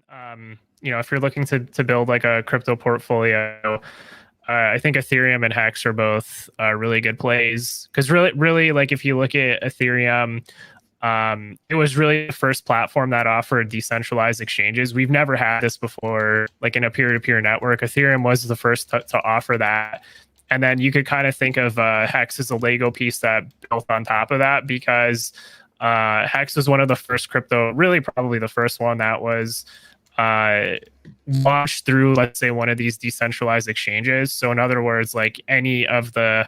If you're looking to build like a crypto portfolio, I think Ethereum and Hex are both really good plays because really, like if you look at Ethereum, it was really the first platform that offered decentralized exchanges. We've never had this before, like in a peer-to-peer network. Ethereum was the first to offer that. And then you could kind of think of Hex as a Lego piece that built on top of that because Hex was one of the first crypto, really probably the first one that was launched through, let's say, one of these decentralized exchanges. So in other words, like any of the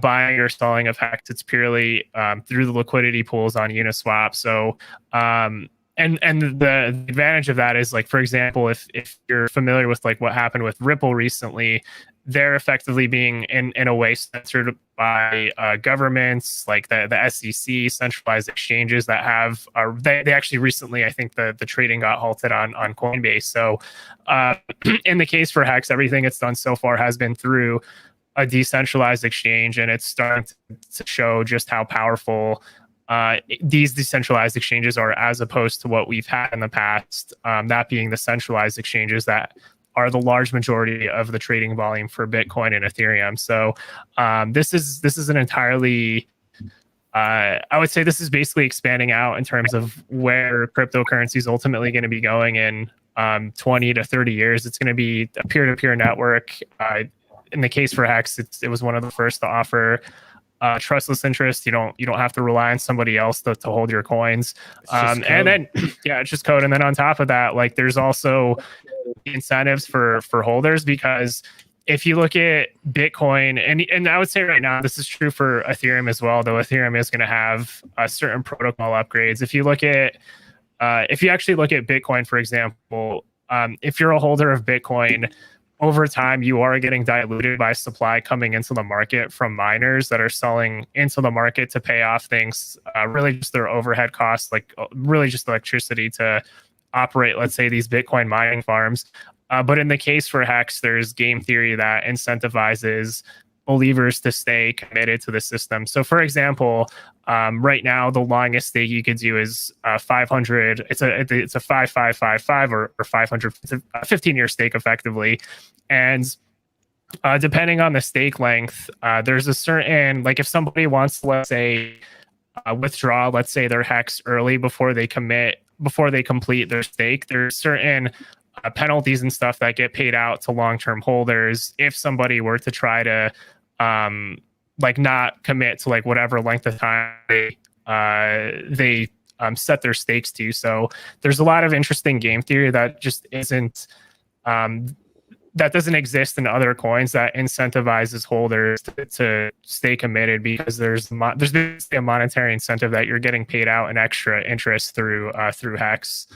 buying or selling of Hex, it's purely through the liquidity pools on Uniswap. So and the advantage of that is, like, for example, if you're familiar with like what happened with Ripple recently, they're effectively being in a way censored by governments like the SEC, centralized exchanges that have they actually recently, I think the trading got halted on Coinbase. So in the case for Hex, everything it's done so far has been through a decentralized exchange, and it's starting to show just how powerful these decentralized exchanges are, as opposed to what we've had in the past, that being the centralized exchanges that are the large majority of the trading volume for Bitcoin and Ethereum. So this is an entirely, I would say this is basically expanding out in terms of where cryptocurrency is ultimately going to be going in 20 to 30 years. It's going to be a peer-to-peer network. In the case for Hex, it was one of the first to offer trustless interest. You don't have to rely on somebody else to hold your coins. And then it's just code. And then on top of that, like there's also incentives for holders, because if you look at Bitcoin, and I would say right now this is true for Ethereum as well, though Ethereum is going to have certain protocol upgrades. If you look at if you actually look at Bitcoin, for example, if you're a holder of Bitcoin, over time, you are getting diluted by supply coming into the market from miners that are selling into the market to pay off things, really just their overhead costs, like really just electricity to operate, let's say, these Bitcoin mining farms. But in the case for Hex, there's game theory that incentivizes believers to stay committed to the system. So for example, right now, the longest stake you could do is 500. It's a 5555 or 500. It's a 15-year stake effectively. And depending on the stake length, there's a certain, like if somebody wants to, let's say, withdraw, let's say, their Hex early before they complete their stake, there's certain penalties and stuff that get paid out to long-term holders if somebody were to try to like not commit to like whatever length of time they set their stakes to. So there's a lot of interesting game theory that just isn't that doesn't exist in other coins that incentivizes holders to stay committed, because there's basically a monetary incentive that you're getting paid out an extra interest through Hex.